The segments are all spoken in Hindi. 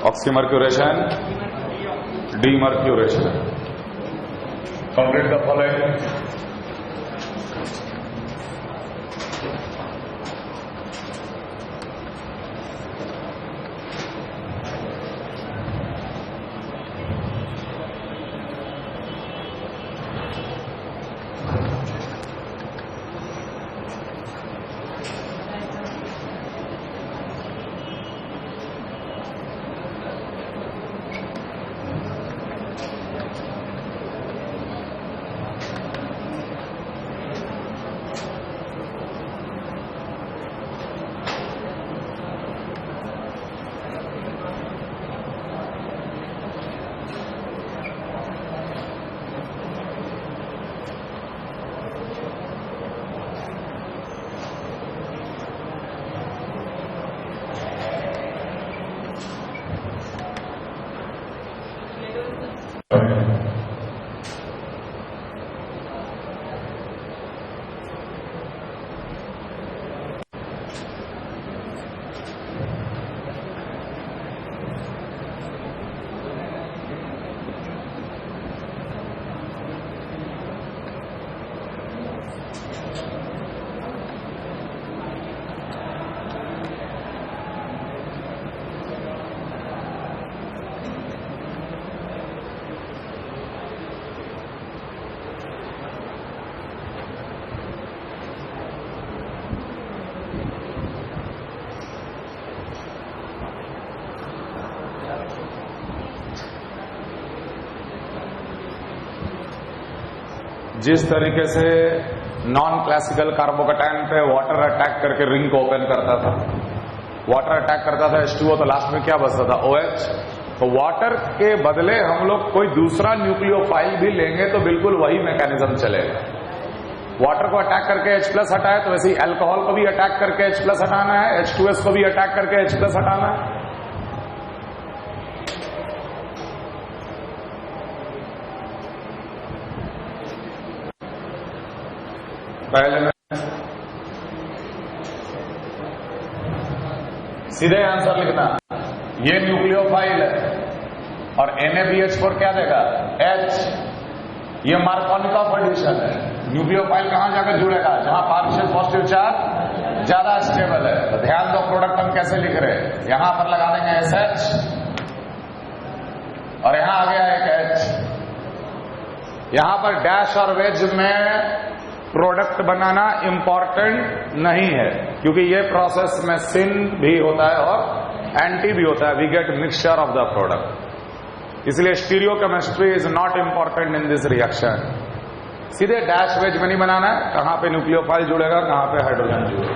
Oxymercuration, demercuration. Complete the following. जिस तरीके से नॉन क्लासिकल कार्बोकैटायन पे वाटर अटैक करके रिंग को ओपन करता था, वाटर अटैक करता था H2O, तो लास्ट में क्या बचता था? OH. तो वाटर के बदले हम लोग कोई दूसरा न्यूक्लियोफाइल भी लेंगे तो बिल्कुल वही मैकेनिज्म चलेगा. वाटर को अटैक करके H+ हटाए तो वैसे ही अल्कोहल को भी अटैक करके H+ हटाना है, H2S को भी अटैक करके H+ हटाना है. पहले में सीधे आंसर लिखना, ये न्यूक्लियोफाइल है और NaBH4 क्या देगा? H. ये मार्कोनिकॉफ एडिशन है. न्यूक्लियोफाइल कहां जाकर जुड़ेगा? जहां पार्शियल पॉजिटिव चार्ज ज्यादा स्टेबल है. तो ध्यान दो, प्रोडक्ट हम कैसे लिख रहे हैं. यहां पर लगा देंगे SH और यहां आ गया एक H. यहां पर डैश और वेज में प्रोडक्ट बनाना इंपॉर्टेंट नहीं है, क्योंकि ये प्रोसेस में सिन भी होता है और एंटी भी होता है. We get mixture of the product. इसलिए stereochemistry is not important in this reaction. सीधे डैश वेज में नहीं बनाना है. कहां पे न्यूक्लियोफाइल जुड़ेगा, कहां पे हाइड्रोजन जुड़ेगा.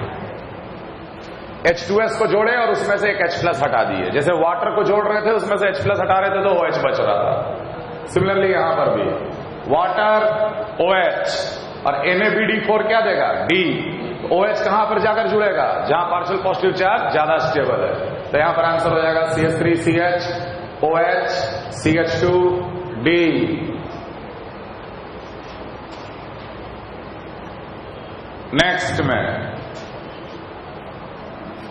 H2S को जोड़े और उसमें से एक H+ हटा दिए. जैसे वाटर को जोड़ रहे थे, उसमें से H+ हटा रहे थे तो OH बच रहा था. सिमिलरली यहां पर भी वाटर OH और NaBD4 क्या देगा? D. OH कहां पर जाकर जुड़ेगा? जहां पार्शियल पॉजिटिव चार्ज ज्यादा स्टेबल है. तो यहां पर आंसर हो जाएगा CH3CH OH CH2D. नेक्स्ट में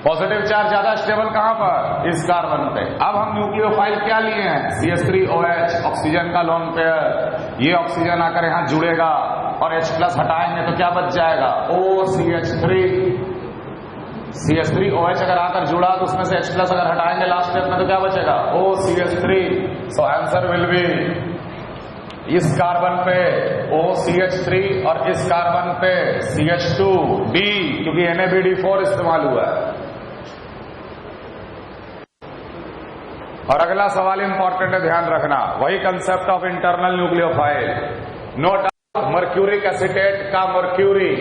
पॉजिटिव चार्ज ज्यादा स्टेबल कहां पर? इस कार्बन पे. अब हम न्यूक्लियोफाइल क्या लिए हैं? CH3OH, ऑक्सीजन का लोन पेयर. ये ऑक्सीजन आकर यहां जुड़ेगा और H+ हटाएंगे तो क्या बच जाएगा? OCH3. CH3OH अगर आकर जुड़ा तो उसमें से H+ अगर हटाएंगे लास्ट स्टेप में तो क्या बचेगा? OCH3. So answer will be इस कार्बन पे OCH3 और इस कार्बन पे CH2D, क्योंकि NaBD4 इस्तेमाल हुआ है. और अगला सवाल इंपॉर्टेंट है, ध्यान रखना. वही concept of internal nucleophile. Note mercuric acetate का मर्क्यूरी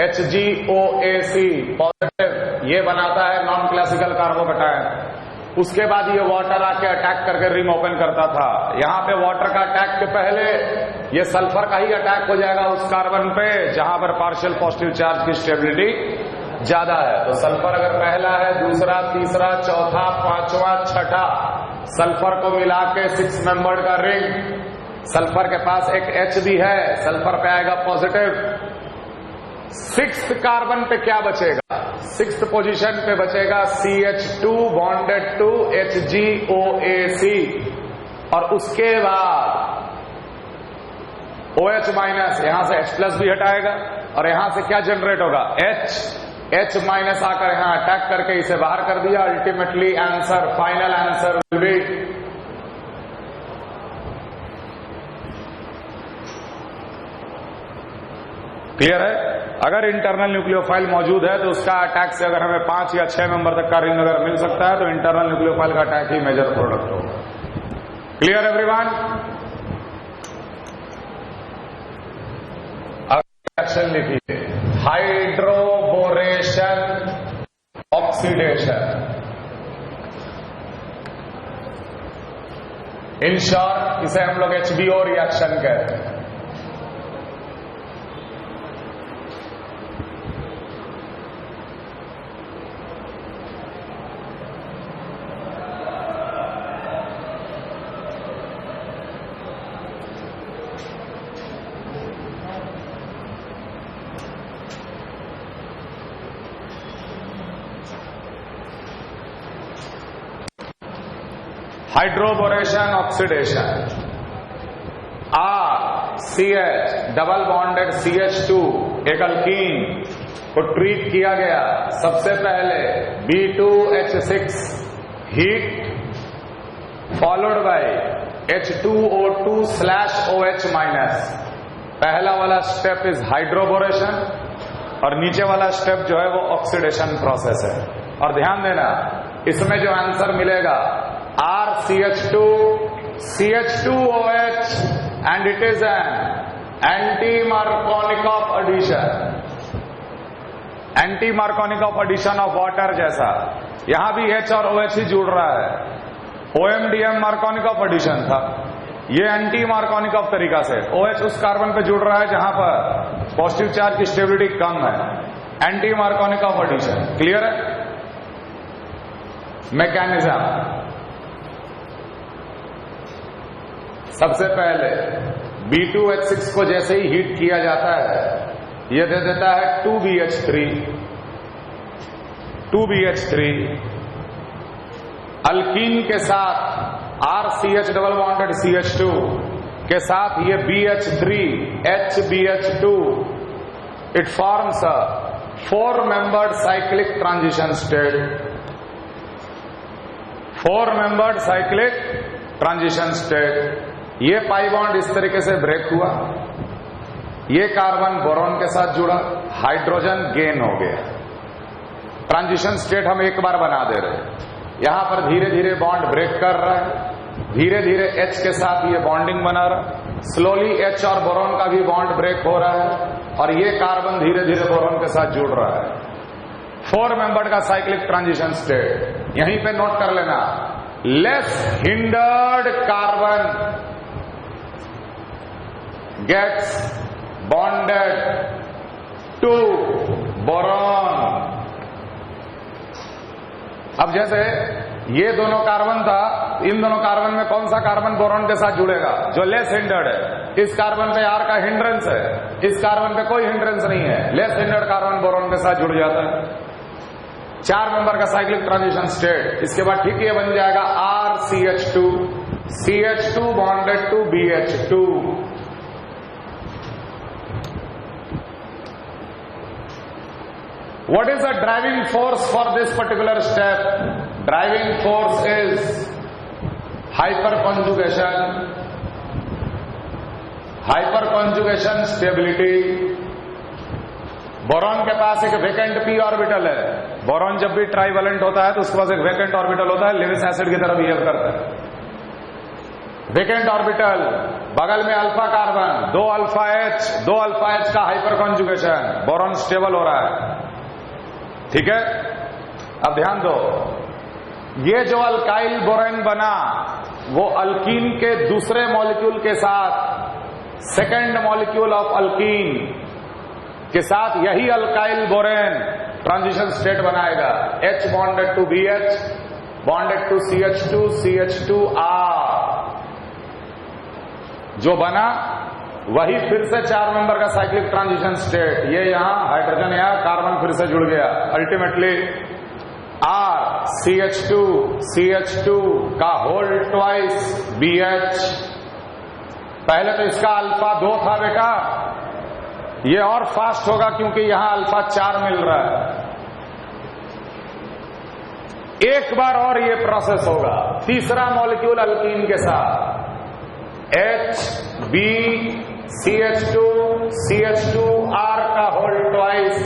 HgOAc पॉजिटिव, ये बनाता है नॉन क्लासिकल कार्बोकैटायन. उसके बाद ये वाटर आके अटैक करके रिंग ओपन करता था. यहां पे वाटर का अटैक के पहले ये सल्फर का ही अटैक हो जाएगा उस कार्बन पे जहां पर पार्शियल पॉजिटिव चार्ज की स्टेबिलिटी ज्यादा है. तो सल्फर अगर पहला है, दूसरा, तीसरा, चौथा, पांचवा, छठा, सल्फर को मिला के 6 मेंबर्ड का रिंग. सल्फर के पास एक H भी है, सल्फर पे आएगा पॉजिटिव. 6th कार्बन पे क्या बचेगा? सिक्स्थ पोजीशन पे बचेगा CH2 बॉन्डेड टू HgOAC और उसके बाद OH माइनस, यहां से H+ भी हटाएगा और यहां से क्या जनरेट होगा, H माइनस आकर यहां अटैक करके इसे बाहर कर दिया। Ultimately answer, final answer will be clear है। अगर इंटरनल न्यूक्लियोफाइल मौजूद है तो उसका अटैक से अगर हमें 5 या 6 मेंबर तक का रिंग अगर मिल सकता है तो इंटरनल न्यूक्लियोफाइल का अटैक ही मेजर प्रोडक्ट होगा। Clear everyone. रिएक्शन लिखिए, हाइड्रोबोरेशन ऑक्सीडेशन। इन शॉर्ट इसे हम लोग HBO रिएक्शन कहते हैं। Hydroboration oxidation, RCH double bonded CH2 एक अल्कीन को ट्रीट किया गया। सबसे पहले B2H6 heat followed bye H2O2/OH minus. पहला वाला स्टेप इज हाइड्रोबोरेशन और नीचे वाला स्टेप जो है वो ऑक्सीडेशन प्रोसेस है। और ध्यान देना, इसमें जो आंसर मिलेगा RCH2 CH2OH and it is an anti-Markovnikov addition, anti-Markovnikov addition of water जैसा। यहां भी H और OH ही जुड़ रहा है। OMDM Markovnikov addition था, ये एंटी मार्कोनिकॉफ तरीका से OH उस कार्बन पे जुड़ रहा है जहां पर पॉजिटिव चार्ज की स्टेबिलिटी कम है। एंटी मार्कोनिकॉफ एडिशन क्लियर है। मैकेनिज्म, सबसे पहले B2H6 को जैसे ही हीट किया जाता है यह दे देता है 2BH3 अल्कीन के साथ RCH डबल बॉन्डेड CH2 के साथ ये BH3 HBH2, it forms a 4 membered cyclic transition state. 4 membered cyclic transition state. ये पाई बॉन्ड इस तरीके से ब्रेक हुआ, ये कार्बन बोरॉन के साथ जुड़ा, हाइड्रोजन गेन हो गया। ट्रांजिशन स्टेट हम एक बार बना दे रहे हैं। यहां पर धीरे धीरे बॉन्ड ब्रेक कर रहा है, धीरे धीरे H के साथ ये बॉन्डिंग बना रहा है। स्लोली H और बोरॉन का भी बॉन्ड ब्रेक हो रहा है और ये कार्बन धीरे धीरे बोरॉन के साथ जुड़ रहा है। 4 मेंबर्ड का साइक्लिक ट्रांजिशन स्टेट। यहीं पे नोट कर लेना, less hindered carbon gets bonded to boron। अब जैसे ये दोनों कार्बन था, इन दोनों कार्बन में कौन सा कार्बन बोरॉन के साथ जुड़ेगा? जो लेस हिंडर्ड है। इस कार्बन पे R का हिंड्रेंस है, इस कार्बन पे कोई हिंड्रेंस नहीं है। लेस हिंडर्ड कार्बन बोरॉन के साथ जुड़ जाता है। 4 मेंबर का साइक्लिक ट्रांजिशन स्टेट। इसके बाद ठीक ये बन जाएगा RCH2 CH2 bonded to BH2। What is the driving force for this particular step? Driving force is hyperconjugation stability। Boron के पास एक वेकेंट p ऑर्बिटल है। बोरॉन जब भी ट्राइवेलेंट होता है तो उसके पास एक वेकेंट ऑर्बिटल होता है, लेविस एसिड की तरह बिहेव करता है। वेकेंट ऑर्बिटल, बगल में अल्फा कार्बन, 2 अल्फा H का हाइपरकॉन्जुगेशन, बोरॉन स्टेबल हो रहा है। ठीक है, अब ध्यान दो, ये जो अल्काइल बोरेन बना वो अल्कीन के दूसरे मॉलिक्यूल के साथ, सेकेंड मॉलिक्यूल ऑफ अल्कीन के साथ यही अल्काइल बोरेन ट्रांजिशन स्टेट बनाएगा। H bonded to BH bonded to CH2 CH2R जो बना वही फिर से 4 मेंबर का साइक्लिक ट्रांजिशन स्टेट, ये यहां हाइड्रोजन या कार्बन फिर से जुड़ गया, अल्टीमेटली RCH2 का होल ट्वाइस BH। पहले तो इसका अल्फा 2 था बेटा, ये और फास्ट होगा क्योंकि यहां अल्फा 4 मिल रहा है। एक बार और ये प्रोसेस होगा, तीसरा मॉलिक्यूल अल्कीन के साथ HBCH2R का whole twice,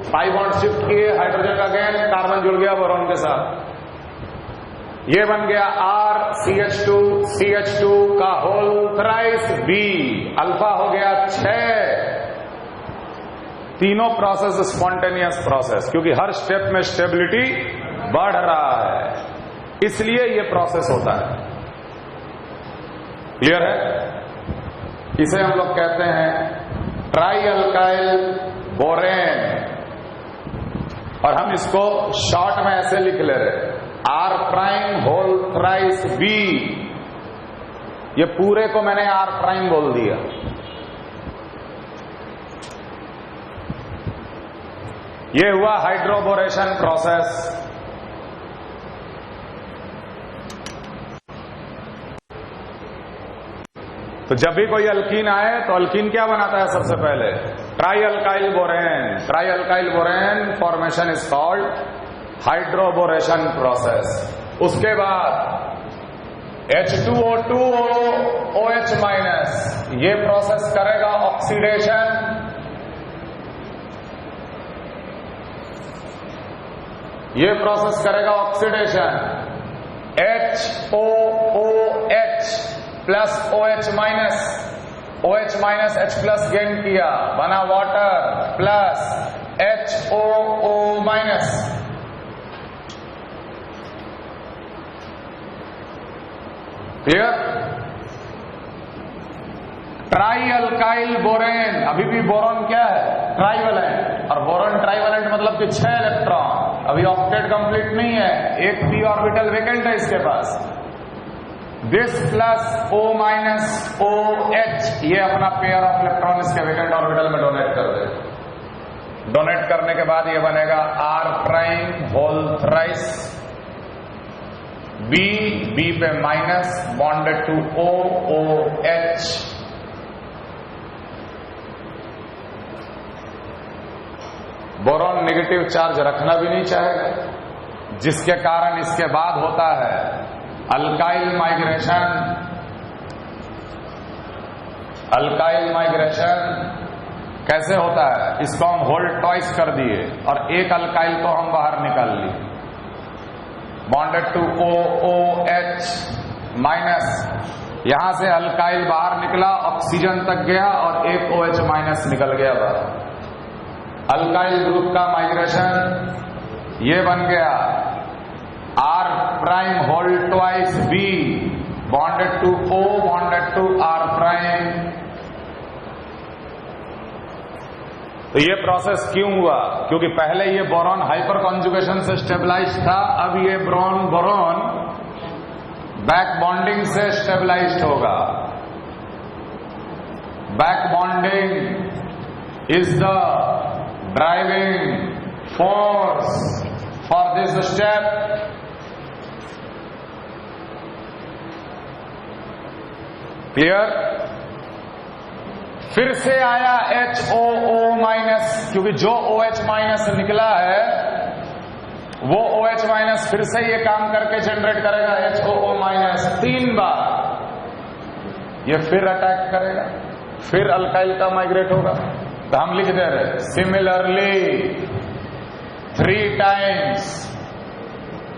pi bond shift किए, हाइड्रोजन का गैन, कार्बन जुड़ गया बोरॉन के साथ, ये बन गया RCH2 का होल थ्राइस B, अल्फा हो गया 6। तीनों प्रोसेस स्पॉन्टेनियस प्रोसेस, क्योंकि हर स्टेप में स्टेबिलिटी बढ़ रहा है, इसलिए ये प्रोसेस होता है। क्लियर है? इसे हम लोग कहते हैं ट्राई अल्काइल बोरेन, और हम इसको शॉर्ट में ऐसे लिख ले रहे, R' होल थ्राइस B। ये पूरे को मैंने R' बोल दिया। ये हुआ हाइड्रोबोरेशन प्रोसेस। तो जब भी कोई अल्कीन आए तो अल्कीन क्या बनाता है सबसे पहले? Try alkyl borane. Try alkyl borane formation is called hydroboration process. उसके बाद H2O2 OH माइनस, ये प्रोसेस करेगा ऑक्सीडेशन, ये प्रोसेस करेगा oxidation, HOOH plus OH minus, OH minus H plus gain किया, बना water plus HOO minus. Clear? Try alkyl borane, अभी भी बोरॉन क्या है? ट्राइवेलेंट, और बोरॉन ट्राइवेलेंट मतलब कि 6 इलेक्ट्रॉन, अभी ऑक्टेट कंप्लीट नहीं है, एक p ऑर्बिटल वेकेंट है इसके पास। This plus O minus OH, ये अपना पेयर ऑफ इलेक्ट्रॉन इसके वेकेंट ऑर्बिटल में डोनेट कर दे। डोनेट करने के बाद ये बनेगा R' होल थ्राइस B पे minus bonded to OH। Boron negative charge रखना भी नहीं चाहेगा, जिसके कारण इसके बाद होता है अल्काइल माइग्रेशन। अल्काइल माइग्रेशन कैसे होता है? इसको हम होल ट्वाइस कर दिए और एक अल्काइल को हम बाहर निकाल लिए, बॉन्डेड टू OOH माइनस, यहां से अल्काइल बाहर निकला, ऑक्सीजन तक गया और एक OH माइनस निकल गया बाहर। अल्काइल ग्रुप का माइग्रेशन ये बन गया R' whole twice B bonded to O bonded to R'। तो ये प्रोसेस क्यों हुआ? क्योंकि पहले ये बोरॉन हाइपर कॉन्जुगेशन से स्टेबलाइज था, अब ये बोरॉन बैक बॉन्डिंग से स्टेबलाइज्ड होगा। Back bonding is the driving force for this step. Clear? फिर से आया HOO माइनस, क्योंकि जो OH माइनस निकला है वो OH माइनस फिर से ये काम करके जनरेट करेगा HOO माइनस 3 बार, ये फिर अटैक करेगा, फिर अल्काइल का माइग्रेट होगा। तो हम लिख दे रहे similarly 3 times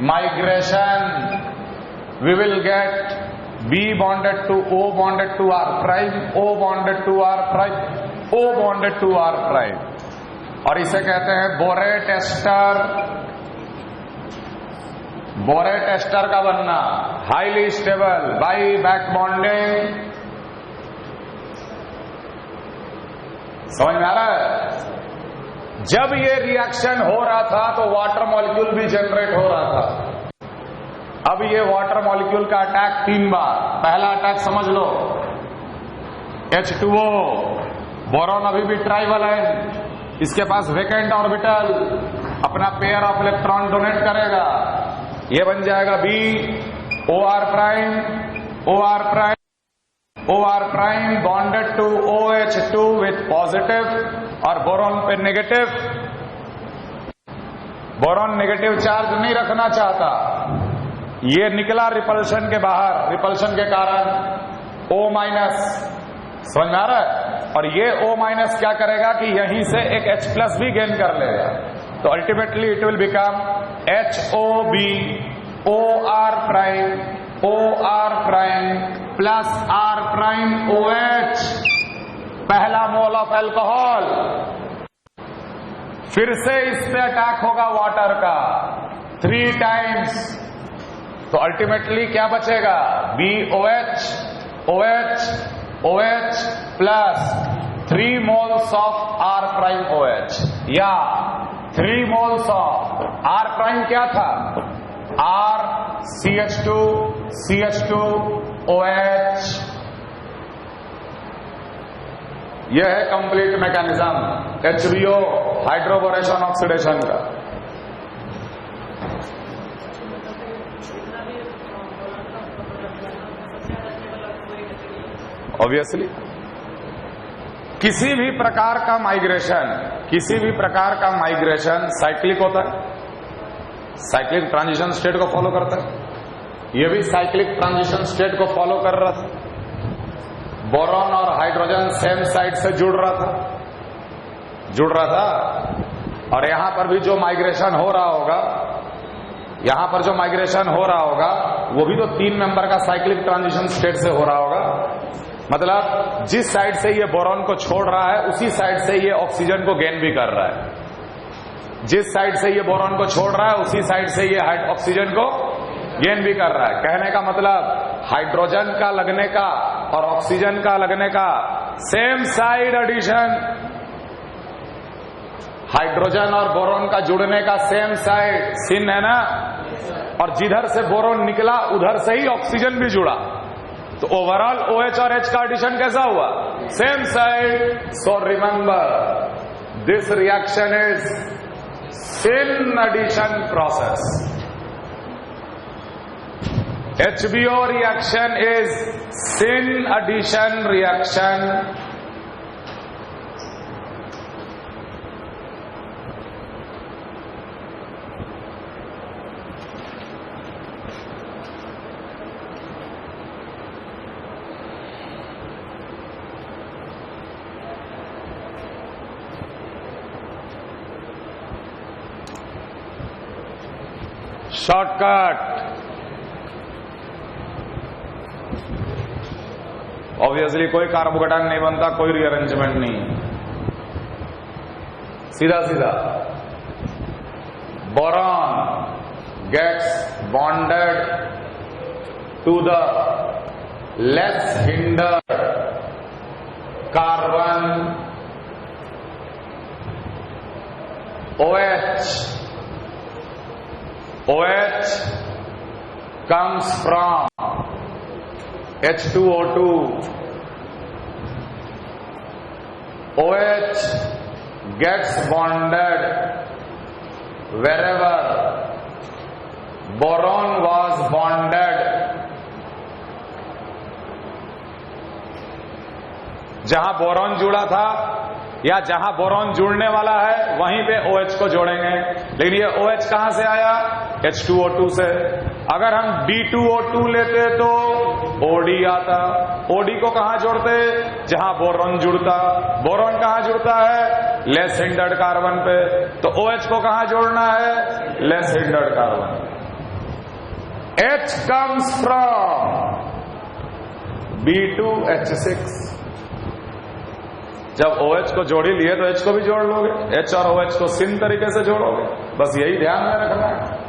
migration we will get B bonded to O bonded to R', O bonded to R', O bonded to R', और इसे कहते हैं बोरेट एस्टर। बोरेट एस्टर का बनना highly stable by back bonding. समझ में आ रहा है? जब ये रिएक्शन हो रहा था तो वाटर मॉलिक्यूल भी जनरेट हो रहा था। अब ये वाटर मॉलिक्यूल का अटैक 3 बार। पहला अटैक समझ लो, H2O, बोरॉन अभी भी ट्राइवल है, इसके पास वेकेंट ऑर्बिटल, अपना पेयर ऑफ इलेक्ट्रॉन डोनेट करेगा, ये बन जाएगा B, OR prime, OR prime, OR prime bonded to OH2 with positive, और बोरॉन पे नेगेटिव। बोरॉन नेगेटिव चार्ज नहीं रखना चाहता, ये निकला रिपल्शन के बाहर, रिपल्शन के कारण O माइनस, समझ में आ रहा है? और ये O माइनस क्या करेगा कि यहीं से एक H प्लस भी गेन कर लेगा, तो ultimately it will become HOB OR prime OR prime plus R prime OH, पहला मोल ऑफ अल्कोहल। फिर से इस पे अटैक होगा वाटर का 3 टाइम्स, तो अल्टीमेटली क्या बचेगा? BOH OH OH plus 3 moles of R prime OH, या 3 मोल्स ऑफ R प्राइम क्या था? R CH2 CH2 OH। यह है complete mechanism HBO hydroboration oxidation का। ऑब्वियसली किसी भी प्रकार का माइग्रेशन साइक्लिक होता है, साइक्लिक ट्रांजिशन स्टेट को फॉलो करता है। यह भी साइक्लिक ट्रांजिशन स्टेट को फॉलो कर रहा था। बोरॉन और हाइड्रोजन सेम साइड से जुड़ रहा था, और यहां पर भी जो माइग्रेशन हो रहा होगा, वो भी तो 3 मेंबर का साइक्लिक ट्रांजिशन स्टेट से हो रहा होगा। मतलब जिस साइड से ये बोरॉन को छोड़ रहा है, उसी साइड से ये ऑक्सीजन को गेन भी कर रहा है। जिस साइड से ये बोरॉन को छोड़ रहा है, उसी साइड से ये ऑक्सीजन को गेन भी कर रहा है। कहने का मतलब हाइड्रोजन का लगने का और ऑक्सीजन का लगने का सेम साइड एडिशन, हाइड्रोजन और बोरॉन का जुड़ने का सेम साइड सिन है ना, और जिधर से बोरॉन निकला उधर से ही ऑक्सीजन भी जुड़ा, तो ओवरऑल OH और H का एडिशन कैसा हुआ? Same side. So remember this reaction is syn addition process. HBO reaction is syn addition reaction. Shortcut. Obviously कोई कार्बोकेटायन नहीं बनता, कोई रीअरेंजमेंट नहीं, सीधा सीधा boron gets bonded to the less hindered carbon OH comes from H2O2. OH gets bonded wherever boron was bonded. जहां बोरॉन जुड़ा था या जहां बोरॉन जुड़ने वाला है, वहीं पे OH को जोड़ेंगे। लेकिन ये OH कहां से आया? H2O2 से। अगर हम D2O2 लेते तो OD आता। OD को कहां जोड़ते? जहां बोरॉन जुड़ता। बोरॉन कहां जुड़ता है? लेस हिंडर्ड कार्बन पे। तो OH को कहां जोड़ना है? Less hindered carbon. H comes from B2H6। जब OH को जोड़ ही लिए तो H को भी जोड़ लोगे, H और OH को सिन तरीके से जोड़ोगे। बस यही ध्यान में रखना है।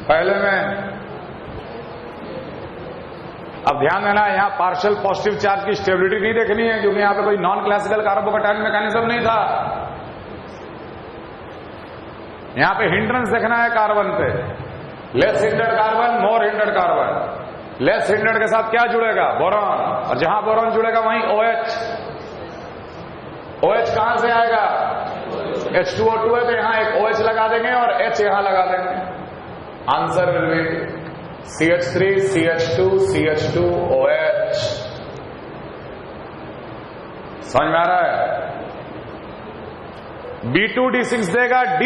पहले में। अब ध्यान देना, यहां पार्शियल पॉजिटिव चार्ज की स्टेबिलिटी नहीं देखनी है, क्योंकि यहां पे कोई नॉन क्लासिकल कार्बोकैटायन मैकेनिज्म नहीं था। यहां पे हिंड्रेंस देखना है कार्बन पे। लेस हिंडेड कार्बन, मोर हिंडेड कार्बन। लेस हिंडेड के साथ क्या जुड़ेगा? बोरॉन। और जहां बोरॉन जुड़ेगा वहीं OH। OH कहां से आएगा? H2O2 है तो यहां एक OH लगा देंगे और H यहां लगा देंगे। Answer will be CH3 CH2 CH2 OH। समझ में आ रहा है? B2D6 देगा D,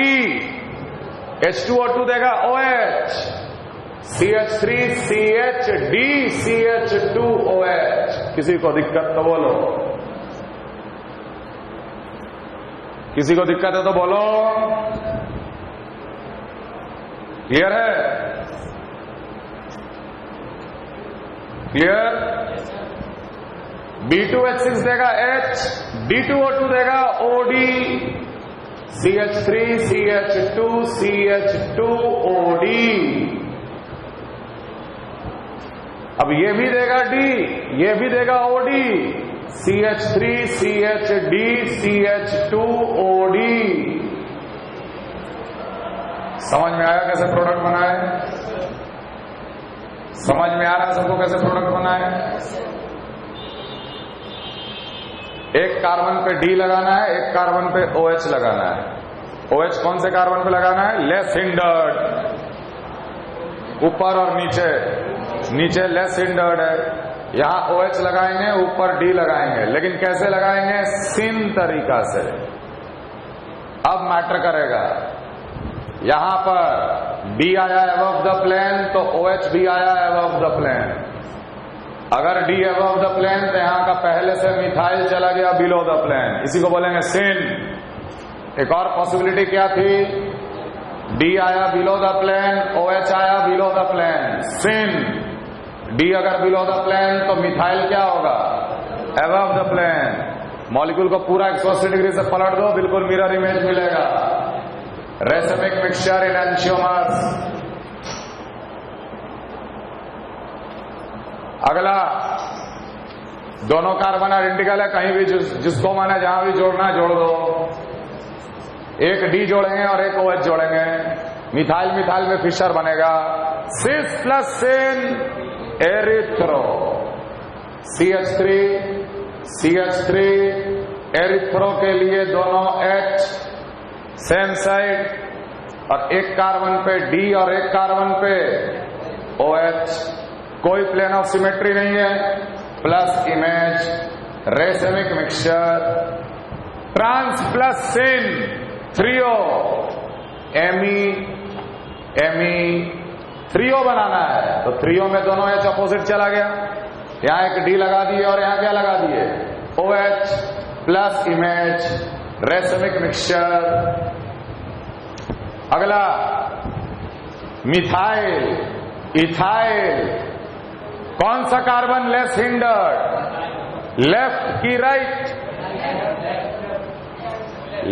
H2O2 देगा OH, CH3 CH D CH2 OH। किसी को दिक्कत तो बोलो, किसी को दिक्कत है तो बोलो। क्लियर है? क्लियर? B2H6 देगा H, D2O2 देगा OD, CH3 CH2 CH2 OD। अब ये भी देगा D, ये भी देगा OD, CH3 CHD CH2 OD। समझ में आया कैसे प्रोडक्ट बना है? समझ में आ रहा है सबको कैसे प्रोडक्ट बना है? एक कार्बन पे D लगाना है, एक कार्बन पे OH लगाना है। OH कौन से कार्बन पे लगाना है? Less hindered. ऊपर और नीचे, नीचे लेस हिंडर्ड है, यहां OH लगाएंगे, ऊपर D लगाएंगे। लेकिन कैसे लगाएंगे? सिन तरीका से। अब मैटर करेगा, यहां पर D आया अबव द प्लेन तो OH भी आया अबव द प्लेन। अगर D अबव द प्लेन तो यहां का पहले से मिथाइल चला गया बिलो द प्लेन, इसी को बोलेंगे सिन। एक और पॉसिबिलिटी क्या थी? D आया बिलो द प्लेन, OH आया below the plane, syn. D अगर बिलो द प्लेन तो मिथाइल क्या होगा? Above the plane. मॉलिक्यूल को पूरा 180 डिग्री से पलट दो, बिल्कुल मिरर इमेज मिलेगा। Racemic mixture in enantiomers. अगला, दोनों कार्बन आइडेंटिकल है, कहीं भी जिसको मैंने जहां भी जोड़ना है जोड़ दो। एक D जोड़ेंगे और एक OH जोड़ेंगे, मिथाइल मिथाइल में फिशर बनेगा। सिस प्लस सिन एरिथ्रो, CH3 CH3 एरिथ्रो के लिए दोनों H सेम साइड, और एक कार्बन पे D और एक कार्बन पे OH। कोई प्लेन ऑफ सिमेट्री नहीं है। Plus image, racemic mixture, trans plus syn, threo, एमी थ्रियो बनाना है तो थ्रियो में दोनों H अपोजिट चला गया। यहां एक D लगा दिए और यहां क्या लगा दिए? OH plus image, racemic mixture. अगला, मिथाइल इथाइल। कौन सा कार्बन लेस हिंडर्ड? लेफ्ट की राइट?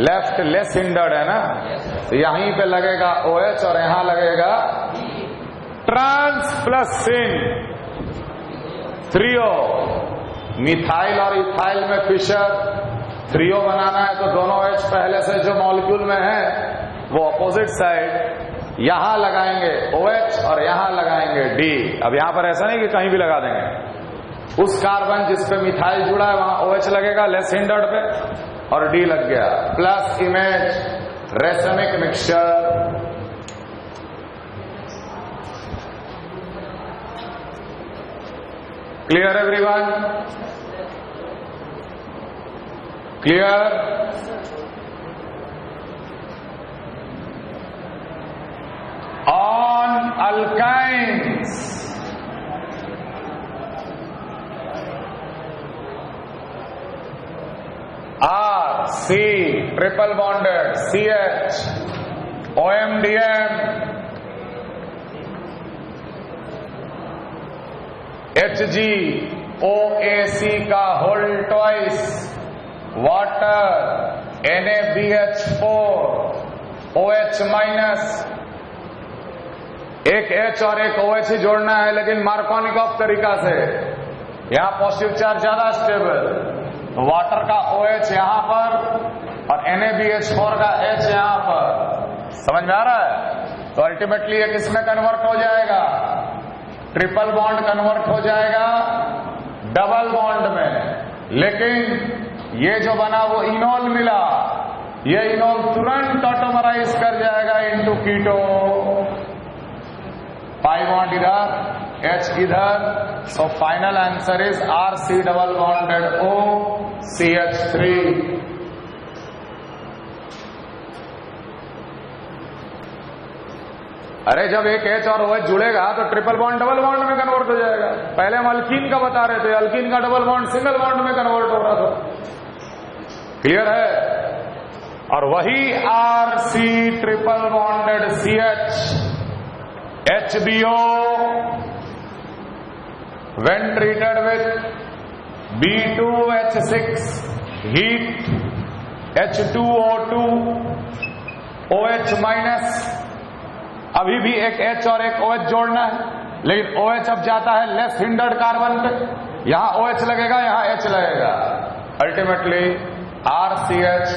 लेफ्ट लेस हिंडर्ड है ना, तो यहीं पे लगेगा OH और यहां लगेगा trans plus syn, threo. Methyl और इथाइल में फिशर, थ्रियो बनाना है तो दोनों H पहले से जो मॉलिक्यूल में है वो अपोजिट साइड, यहां लगाएंगे OH और यहां लगाएंगे D। अब यहां पर ऐसा नहीं कि कहीं भी लगा देंगे। उस कार्बन जिस पे मिथाइल जुड़ा है वहां OH लगेगा लेस हिंडर्ड पे, और D लग गया। Plus image, racemic mixture. Clear everyone? Clear? On alkynes, R, C, triple bonded, CH, OMDM, HG, OAC का whole twice, water, NaBH4, OH minus, एक H और एक OH ही जोड़ना है, लेकिन मार्कोनिकॉफ तरीका से। यहां पॉजिटिव चार्ज ज्यादा स्टेबल, तो वाटर का OH यहां पर और NaBH4 का H यहां पर। समझ में आ रहा है? तो अल्टीमेटली ये किसमें कन्वर्ट हो जाएगा? ट्रिपल बॉन्ड कन्वर्ट हो जाएगा डबल बॉन्ड में। लेकिन ये जो बना वो इनोल मिला, ये इनोल तुरंत ऑटोमराइज कर जाएगा इनटू कीटो। पाई बॉन्ड इधर, H इधर, so final answer is RC double bonded O CH3। अरे जब एक H और OH जुड़ेगा तो ट्रिपल बॉन्ड डबल बॉन्ड में कन्वर्ट हो जाएगा। पहले हम अल्कीन का बता रहे थे, अल्कीन का डबल बॉन्ड सिंगल बॉन्ड में कन्वर्ट हो रहा था। क्लियर है? और वही RC triple bonded CH HBO when treated with B2H6 heat H2O2 OH minus. अभी भी एक H और एक OH जोड़ना है, लेकिन OH अब जाता है लेस हिंडर्ड कार्बन पे। यहां OH लगेगा, यहां H लगेगा। Ultimately RCH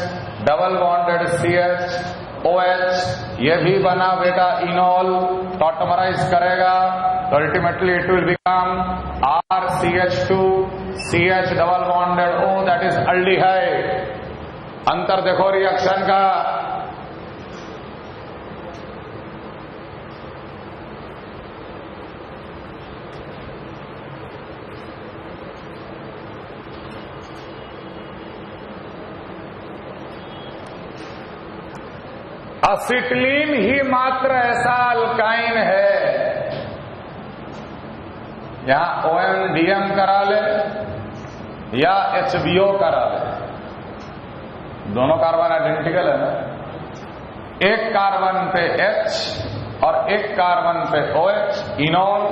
double bonded CH OH ये भी बना बेटा इनोल, ऑटोमराइज करेगा तो ultimately it will become RCH2 CH double bonded O, that is aldehyde. अंतर देखो रिएक्शन का। असिटिलीन ही मात्र ऐसा अल्काइन है, यहां OMDM करा ले या HBO करा ले, दोनों कार्बन आइडेंटिकल है ना। एक कार्बन पे H और एक कार्बन पे OH, enol,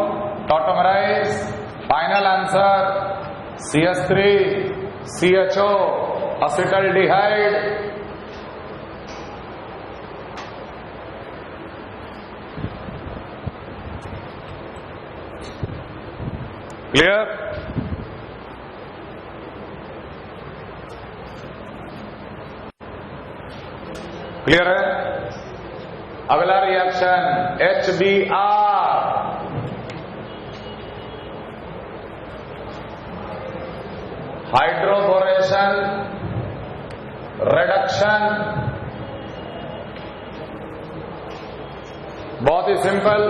tautomerize, final answer CH3 CHO acetaldehyde. Clear? Clear है? अगला रिएक्शन HBr, हाइड्रोबोरेशन रिडक्शन। बहुत ही simple,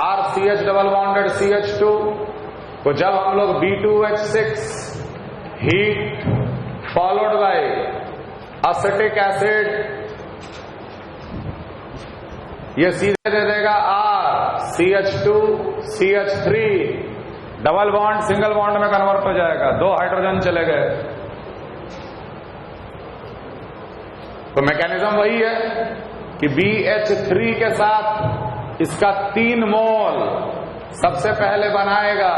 RCH double bonded CH2 तो जब हम लोग B2H6 heat followed by acetic acid, ये सीधे दे देगा RCH2 CH3 double bond single bond में कन्वर्ट हो जाएगा, दो हाइड्रोजन चले गए। तो मैकेनिज्म वही है कि BH3 के साथ इसका 3 मोल सबसे पहले बनाएगा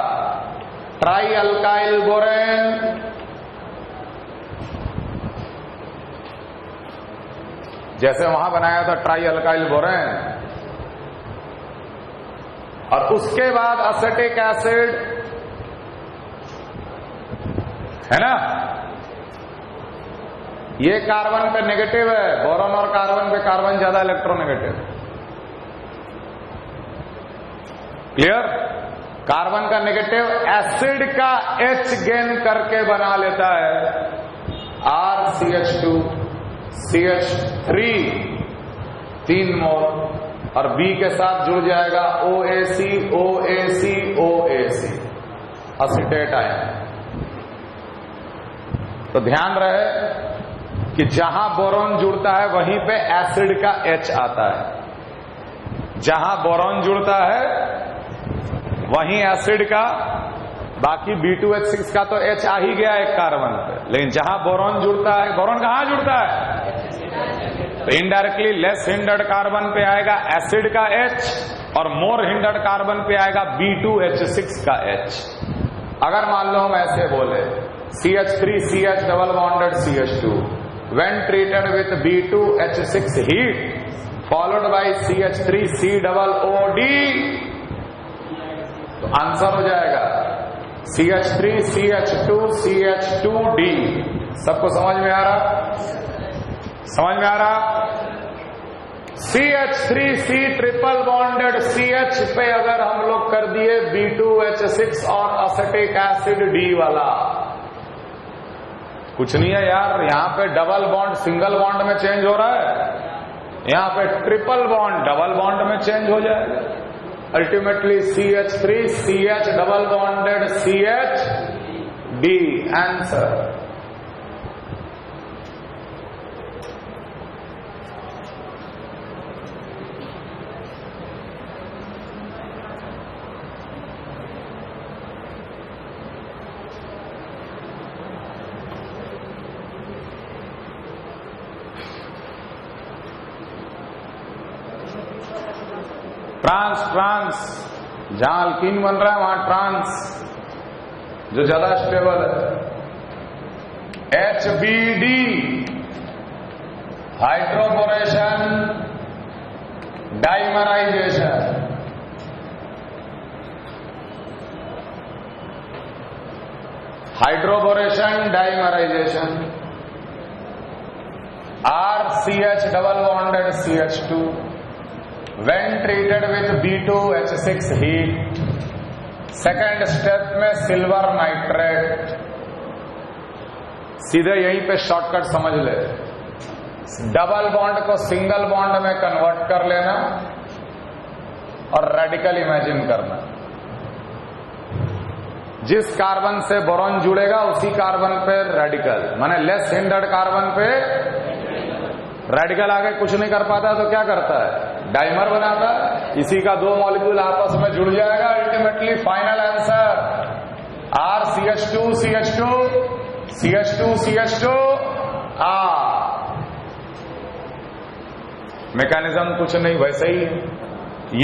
ट्राई अल्काइल बोरेन, जैसे वहां बनाया था ट्राई अल्काइल बोरेन, और उसके बाद एसिटिक एसिड, है ना। ये कार्बन पे नेगेटिव है, बोरोन और कार्बन पे कार्बन ज्यादा इलेक्ट्रोनेगेटिव। क्लियर? कार्बन का नेगेटिव एसिड का H गेन करके बना लेता है RCH2 CH3 3 मोल, और B के साथ जुड़ जाएगा OAC OAC OAC acetate ion. तो ध्यान रहे कि जहां बोरोन जुड़ता है वहीं पे एसिड का H आता है, जहां बोरोन जुड़ता है वहीं एसिड का, बाकी B2H6 का तो H आ ही गया एक कार्बन पे, लेकिन जहां बोरोन जुड़ता है, बोरोन कहां जुड़ता है? तो इनडायरेक्टली लेस हिंडर्ड कार्बन पे आएगा एसिड का H और मोर हिंडर्ड कार्बन पे आएगा B2H6 का H। अगर मान लो हम ऐसे बोले CH3 CH double bonded CH2 when treated with B2H6 heat followed by CH3COOD, तो आंसर हो जाएगा CH3CH2CH2D। सबको समझ में आ रहा? समझ में आ रहा? CH3C ट्रिपल बॉन्डेड CH पे अगर हम लोग कर दिए B2H6 और एसिटिक एसिड D वाला, कुछ नहीं है यार, यहां पे डबल बॉन्ड सिंगल बॉन्ड में चेंज हो रहा है, यहां पे ट्रिपल बॉन्ड डबल बॉन्ड में चेंज हो जाएगा। Ultimately CH3CH double bonded CHD answer. Trans जहां अल्कीन बन रहा है वहां ट्रांस, जो ज्यादा स्टेबल है। HBD hydroboration dimerisation, hydroboration dimerisation. RCH double bonded CH2 when treated with B2H6 heat, second step में सिल्वर नाइट्रेट। सीधे यहीं पे शॉर्टकट समझ ले, डबल बॉन्ड को सिंगल बॉन्ड में कन्वर्ट कर लेना और रेडिकल इमेजिन करना। जिस कार्बन से बोरॉन जुड़ेगा उसी कार्बन पे रेडिकल, माने लेस हिंडर्ड कार्बन पे रेडिकल आगे कुछ नहीं कर पाता तो क्या करता है? डाइमर बनाता है। इसी का दो मॉलिक्यूल आपस में जुड़ जाएगा। Ultimately final answer RCH2CH2 CH2CH2 mechanism कुछ नहीं, वैसे ही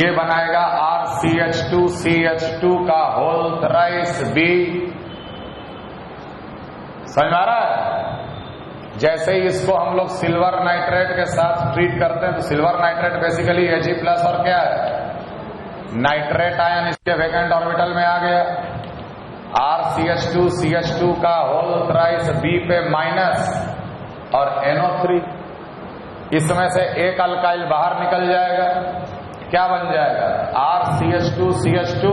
ये बनाएगा RCH2CH2 का होल थ्राइस B। समझ आ रहा है? जैसे ही इसको हम लोग सिल्वर नाइट्रेट के साथ ट्रीट करते हैं तो सिल्वर नाइट्रेट बेसिकली Ag+ और क्या है? नाइट्रेट आयन इसके वैकेंट ऑर्बिटल में आ गया। RCH2CH2 का होल थ्राइस B पे माइनस और NO3, इसमें से एक अल्काइल बाहर निकल जाएगा। क्या बन जाएगा? RCH2CH2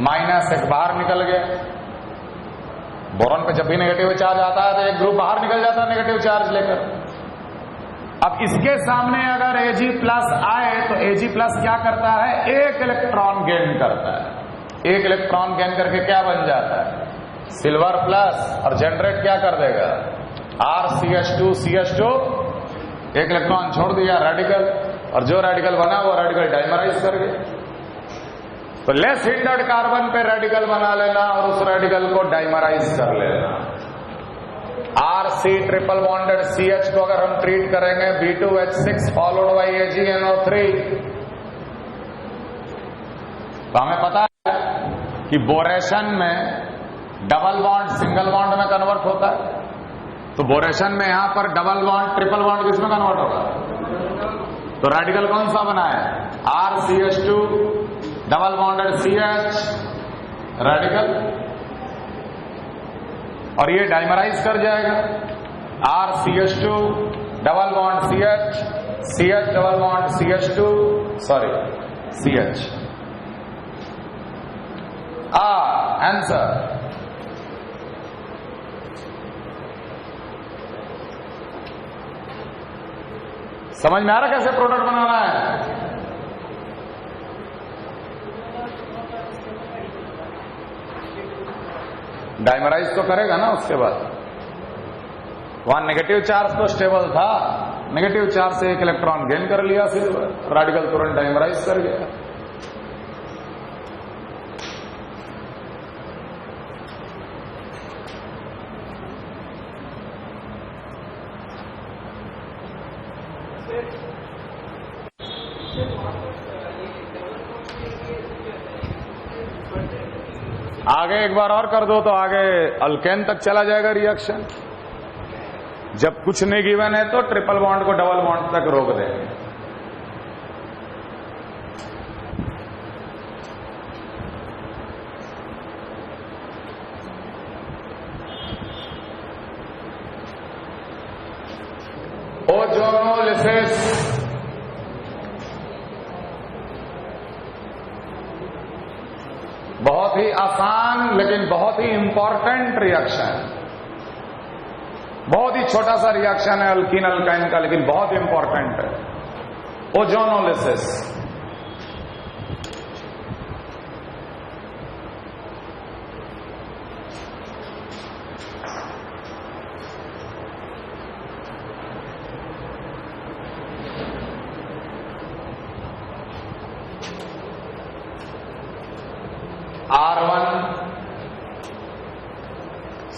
माइनस एक बाहर निकल गया। बोरॉन पे जब भी नेगेटिव चार्ज आता है तो एक ग्रुप बाहर निकल जाता है नेगेटिव चार्ज लेकर। अब इसके सामने अगर Ag+ आए तो Ag+ क्या करता है? एक इलेक्ट्रॉन गेन करता है। एक इलेक्ट्रॉन गेन करके क्या बन जाता है? सिल्वर प्लस, और जनरेट क्या कर देगा? RCH2CH2, एक इलेक्ट्रॉन छोड़ दिया रेडिकल, और जो रेडिकल बना वो रेडिकल डाइमराइज कर गया। तो लेस हिंडर्ड कार्बन पे रेडिकल बना लेना और उस रेडिकल को डाइमराइज कर लेना। RC ट्रिपल बॉन्डेड CH को अगर हम ट्रीट करेंगे B2H6 फॉलोड बाई AgNO3, तो हमें पता है कि बोरेशन में डबल बॉन्ड सिंगल बॉन्ड में कन्वर्ट होता है। तो बोरेशन में यहां पर डबल बॉन्ड ट्रिपल बॉन्ड किसमें कन्वर्ट होगा? तो रेडिकल कौन सा बना है? RCH2 double bonded CH radical, और ये डाइमराइज कर जाएगा। RCH2 double bond CH, CH double bond CH2, sorry CH। Answer समझ में आ रहा कैसे प्रोडक्ट बनाना है? डाइमराइज तो करेगा ना उसके बाद। वहां नेगेटिव चार्ज तो स्टेबल था, नेगेटिव चार्ज से एक इलेक्ट्रॉन गेन कर लिया, सिर्फ रेडिकल तुरंत डाइमराइज कर गया। आगे एक बार और कर दो तो आगे अल्केन तक चला जाएगा रिएक्शन। जब कुछ नहीं गिवन है तो ट्रिपल बॉन्ड को डबल बॉन्ड तक रोक देंगे। ओजोनोलिसिस बहुत ही आसान लेकिन बहुत ही इंपॉर्टेंट रिएक्शन, बहुत ही छोटा सा रिएक्शन है अल्कीन अल्काइन का, लेकिन बहुत इंपॉर्टेंट है। Ozonolysis R1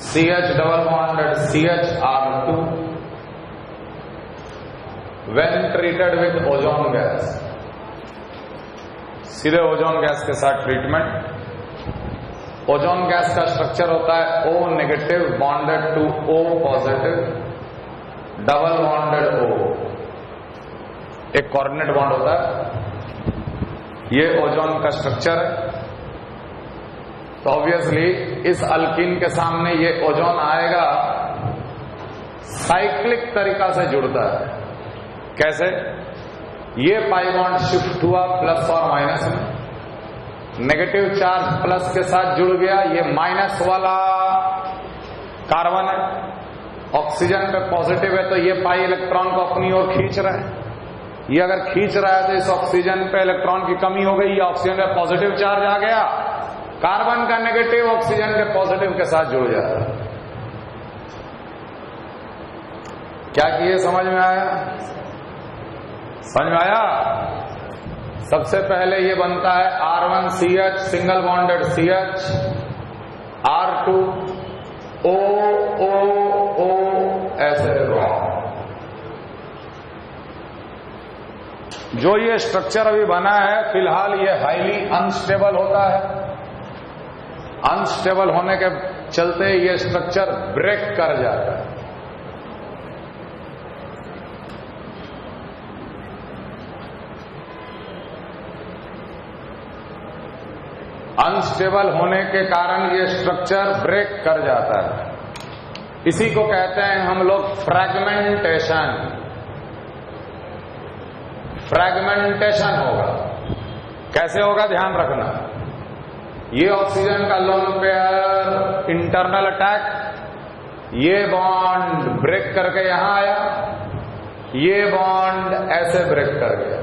CH double bonded CH R2 when treated with ozone gas. सीधे ओजोन गैस के साथ ट्रीटमेंट। ओजोन गैस का स्ट्रक्चर होता है O negative bonded to O positive double bonded O, एक कोऑर्डिनेट बॉन्ड होता है, ये ओजोन का स्ट्रक्चर है। तो ऑब्वियसली इस अल्कीन के सामने ये ओजोन आएगा, साइक्लिक तरीका से जुड़ता है। कैसे? ये पाई बॉन्ड शिफ्ट हुआ प्लस और माइनस में, नेगेटिव चार्ज प्लस के साथ जुड़ गया, ये माइनस वाला कार्बन है, ऑक्सीजन पे पॉजिटिव है, तो ये पाई इलेक्ट्रॉन को अपनी ओर खींच रहा है। ये अगर खींच रहा है तो इस ऑक्सीजन पे इलेक्ट्रॉन की कमी हो गई, ये ऑक्सीजन पे पॉजिटिव चार्ज आ गया, कार्बन का नेगेटिव ऑक्सीजन के पॉजिटिव के साथ जुड़ जाता है। क्या किए? समझ में आया? समझ में आया? सबसे पहले ये बनता है R1CH single bonded CH, R2 O O O ऐसे रॉन्ग। जो ये स्ट्रक्चर अभी बना है फिलहाल ये हाईली अनस्टेबल होता है। अनस्टेबल होने के चलते ये स्ट्रक्चर ब्रेक कर जाता है। अनस्टेबल होने के कारण ये स्ट्रक्चर ब्रेक कर जाता है। इसी को कहते हैं हम लोग फ्रैगमेंटेशन। फ्रैगमेंटेशन होगा। कैसे होगा? ध्यान रखना। ये ऑक्सीजन का लोन पेयर इंटरनल अटैक, ये बॉन्ड ब्रेक करके यहां आया, ये बॉन्ड ऐसे ब्रेक कर गया।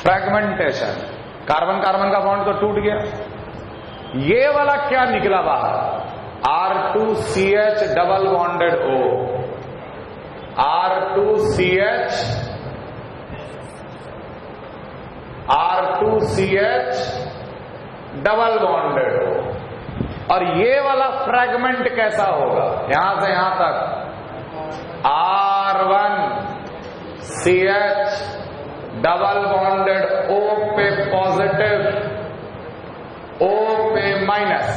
फ्रैगमेंटेशन, कार्बन कार्बन का बॉन्ड तो टूट गया, ये वाला क्या निकला बाहर? R2CH double bonded O, R2CH double bonded हो। और ये वाला फ्रैगमेंट कैसा होगा? यहां से यहां तक R1CH डबल बॉन्डेड O पे पॉजिटिव, O पे माइनस।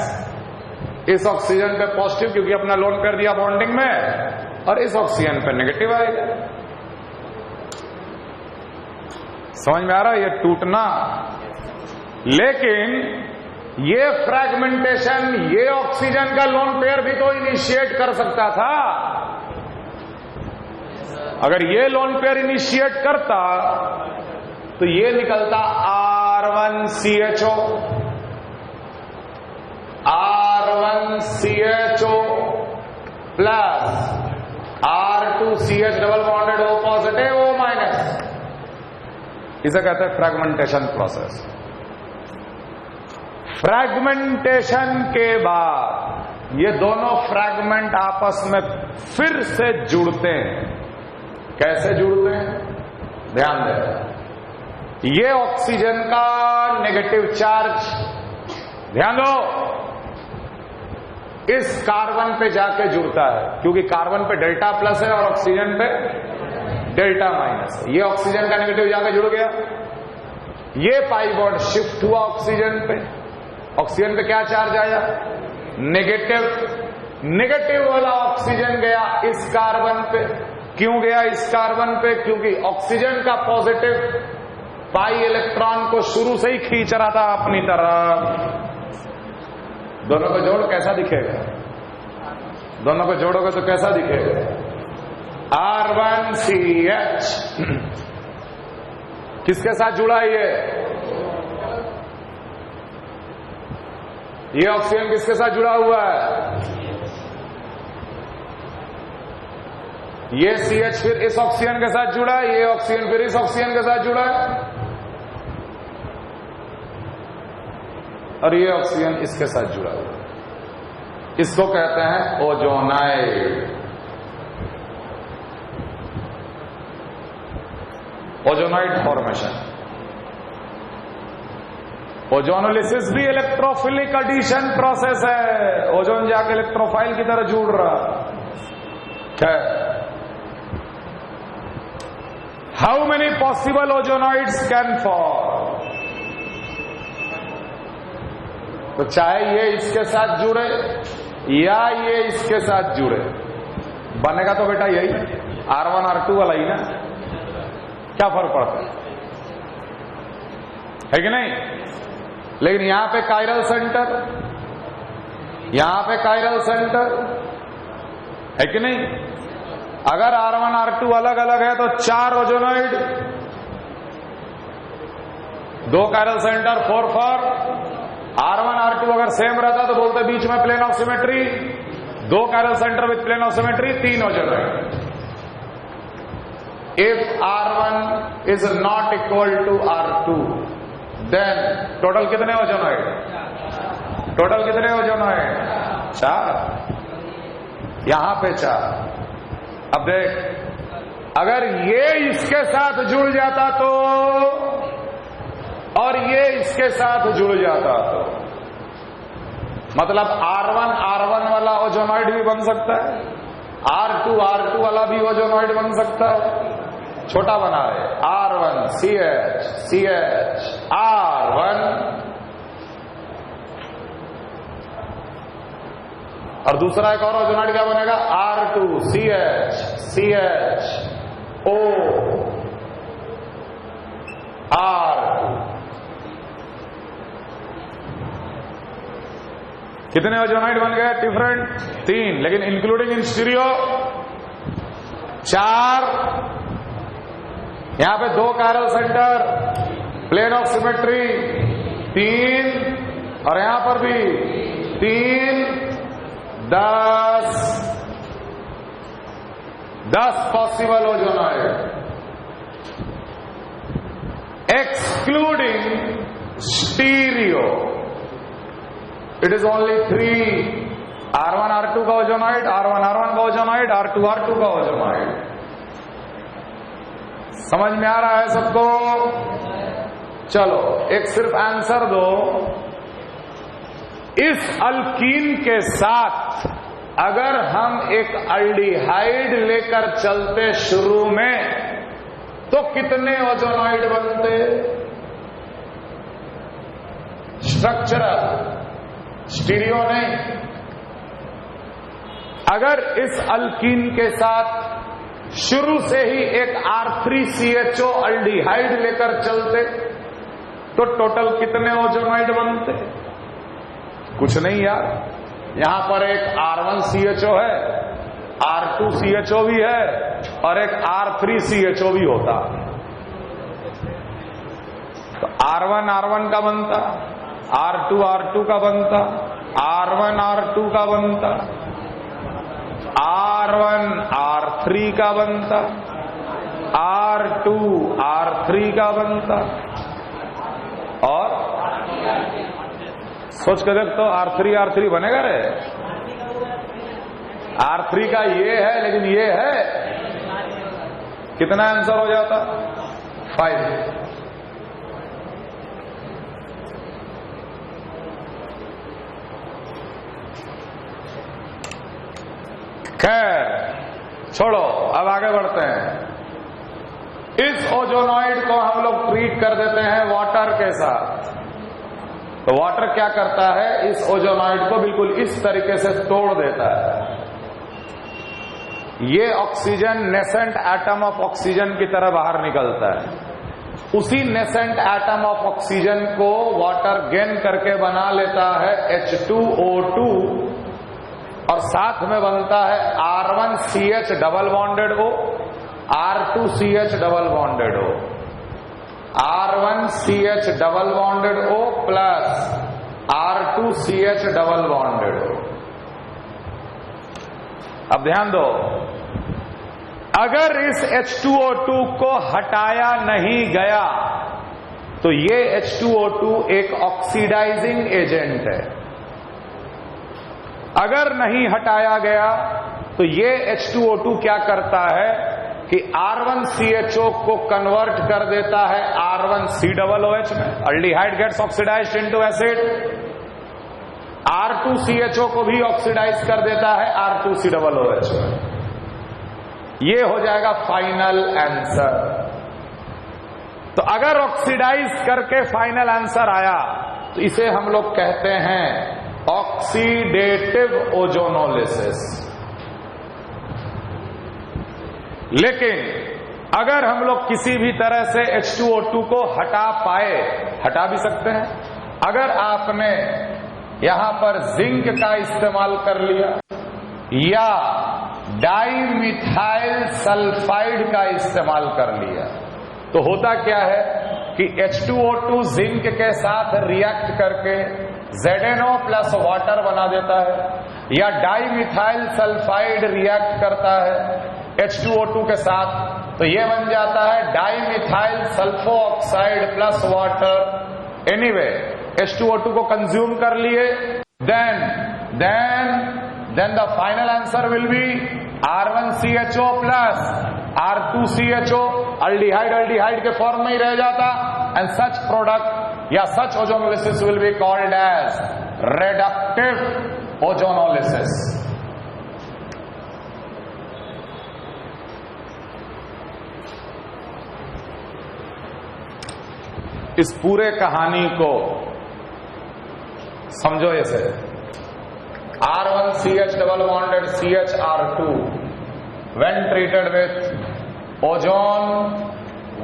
इस ऑक्सीजन पे पॉजिटिव क्योंकि अपना लोन कर दिया बॉन्डिंग में, और इस ऑक्सीजन पे नेगेटिव आएगा। समझ में आ रहा है? ये टूटना। लेकिन ये फ्रैगमेंटेशन, ये ऑक्सीजन का लोन पेयर भी तो इनिशिएट कर सकता था। अगर ये लोन पेयर इनिशिएट करता तो ये निकलता R1CHO, R1CHO plus R2CH double bonded O positive O minus. इसे कहते हैं फ्रैगमेंटेशन प्रोसेस। फ्रैगमेंटेशन के बाद ये दोनों फ्रैगमेंट आपस में फिर से जुड़ते हैं। कैसे जुड़ते हैं? ध्यान दें। ये ऑक्सीजन का नेगेटिव चार्ज, ध्यान दो, इस कार्बन पे जाके जुड़ता है, क्योंकि कार्बन पे डेल्टा प्लस है और ऑक्सीजन पे डेल्टा माइनस है। ये ऑक्सीजन का नेगेटिव जाके जुड़ गया, ये पाई बॉन्ड शिफ्ट हुआ ऑक्सीजन पे। ऑक्सीजन पे क्या चार्ज आया? नेगेटिव। नेगेटिव वाला ऑक्सीजन गया इस कार्बन पे। क्यों गया इस कार्बन पे? क्योंकि ऑक्सीजन का पॉजिटिव पाई इलेक्ट्रॉन को शुरू से ही खींच रहा था अपनी तरफ। दोनों को जोड़ कैसा दिखेगा? दोनों को जोड़ोगे तो कैसा दिखेगा? R1CH किसके साथ जुड़ा है ये ऑक्सीजन किसके साथ जुड़ा हुआ है? ये CH फिर इस ऑक्सीजन के साथ जुड़ा है, ये ऑक्सीजन फिर इस ऑक्सीजन के साथ जुड़ा है, और ये ऑक्सीजन इसके साथ जुड़ा हुआ है। इसको कहते हैं ओजोनाइड। Ozonide formation. ओजोनोलिसिस भी इलेक्ट्रोफिलिक एडिशन प्रोसेस है। ओजोन जाके इलेक्ट्रोफाइल की तरह जुड़ रहा है। How many possible ozonoids can form? तो चाहे ये इसके साथ जुड़े या ये इसके साथ जुड़े, बनेगा तो बेटा यही R1 R2 वाला ही ना। क्या फर्क पड़ता है कि नहीं? लेकिन यहां पे कायरल सेंटर, यहां पे कायरल सेंटर है कि नहीं? अगर R1 R2 अलग अलग है तो 4 ओजोनॉइड, 2 chiral centre, 4 for. R1 R2 अगर सेम रहता तो बोलते बीच में plane of symmetry, 2 chiral centre with plane of symmetry, 3 ozonide. If R1 is not equal to R2, then total कितने ओजोनॉइड? टोटल कितने ओजोनॉइड? 4। यहां पे 4। अब देख, अगर ये इसके साथ जुड़ जाता तो, और ये इसके साथ जुड़ जाता तो, मतलब R1 वाला ओजोनॉइड भी बन सकता है, R2 वाला भी ओजोनॉइड बन सकता है। छोटा बना रहे, R1CH R1, और दूसरा एक और ओजोनॉइड क्या बनेगा? R2CH O R2। कितने ओजोनॉइड बन गए? डिफरेंट 3, लेकिन इंक्लूडिंग इन स्टीरियो 4। यहां पे 2 chiral centre, plane of symmetry 3, और यहां पर भी 3, 10 possible ozonoid, excluding stereo. It is only 3। R1 R2 का ओजोनॉइड, R1 R1 का ओजोनॉइड, R2 R2 का ओजोनॉइड। समझ में आ रहा है सबको? चलो एक सिर्फ आंसर दो। इस अल्कीन के साथ अगर हम एक अल्डिहाइड लेकर चलते शुरू में, तो कितने ओजोनॉइड बनते? स्ट्रक्चरल, स्टीरियो नहीं। अगर इस अल्कीन के साथ शुरू से ही एक R3CHO अल्डिहाइड लेकर चलते तो टोटल कितने ओजोनॉइड बनते? कुछ नहीं यार। यहां पर एक R1CHO है, R2CHO भी है, और एक R3CHO भी होता। तो R1 R1 का बनता, R2 R2 का बनता, R1 R2 का बनता, R1 R3 का बनता, R2 R3 का बनता, और सोच कर देख तो R3 बनेगा रे? R3 का ये है, लेकिन ये है, कितना आंसर हो जाता? 5। खैर छोड़ो, अब आगे बढ़ते हैं। इस ओजोनॉइड को हम लोग ट्रीट कर देते हैं वाटर के साथ। तो वाटर क्या करता है? इस ओजोनॉइड को बिल्कुल इस तरीके से तोड़ देता है। ये oxygen nascent atom of oxygen की तरह बाहर निकलता है। उसी नेसेंट एटम ऑफ ऑक्सीजन को वाटर गेन करके बना लेता है H2O2, और साथ में बनता है R1CH double bonded O, R2CH double bonded O, R1CH double bonded O plus R2CH double bonded O। अब ध्यान दो, अगर इस H2O2 को हटाया नहीं गया तो ये H2O2 एक ऑक्सीडाइजिंग एजेंट है। अगर नहीं हटाया गया तो ये H2O2 क्या करता है कि R1CHO को कन्वर्ट कर देता है R1COOH में, aldehyde gets oxidised into acid. R2CHO को भी ऑक्सीडाइज कर देता है R2COOH में। ये हो जाएगा फाइनल आंसर। तो अगर ऑक्सीडाइज करके फाइनल आंसर आया तो इसे हम लोग कहते हैं ऑक्सीडेटिव ओजोनोलिसिस। लेकिन अगर हम लोग किसी भी तरह से H2O2 को हटा पाए, हटा भी सकते हैं। अगर आपने यहां पर जिंक का इस्तेमाल कर लिया या डाइमिथाइल सल्फाइड का इस्तेमाल कर लिया तो होता क्या है कि H2O2 जिंक के साथ रिएक्ट करके ZNO प्लस वाटर बना देता है, या डाइमिथाइल सल्फाइड रिएक्ट करता है H2O2 के साथ तो ये बन जाता है dimethyl sulpho oxide plus water. Anyway H2O2 को कंज्यूम कर लिए, then the final answer will be R1CHO plus R2CHO, aldehyde के फॉर्म में ही रह जाता, एंड सच प्रोडक्ट या such ozonolysis will be called as reductive ozonolysis. इस पूरे कहानी को समझो ऐसे, R1CH double bonded CHR2 when treated with ozone,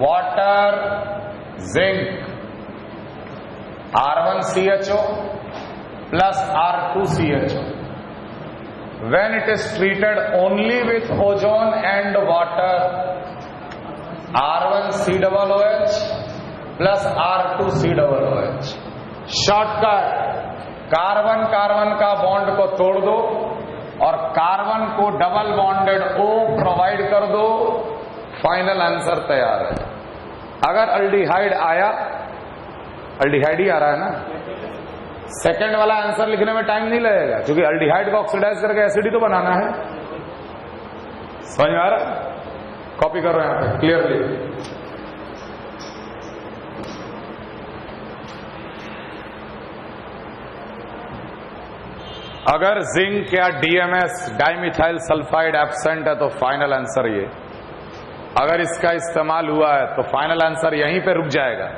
water, zinc, R1CHO plus R2CHO. When it is treated only with ozone and water, R1COOH plus R2COOH. Shortcut, carbon carbon का बॉन्ड को तोड़ दो और कार्बन को डबल बॉन्डेड O प्रोवाइड कर दो, फाइनल आंसर तैयार है। अगर अल्डिहाइड आया, अल्डिहाइड ही आ रहा है ना, सेकंड वाला आंसर लिखने में टाइम नहीं लगेगा क्योंकि अल्डिहाइड को ऑक्सीडाइज करके एसिड ही तो बनाना है। समझ में आ रहा है? कॉपी करो यहां पे क्लियरली। अगर जिंक या DMS डाइमिथाइल सल्फाइड एब्सेंट है तो फाइनल आंसर ये। अगर इसका इस्तेमाल हुआ है तो फाइनल आंसर यहीं पे रुक जाएगा,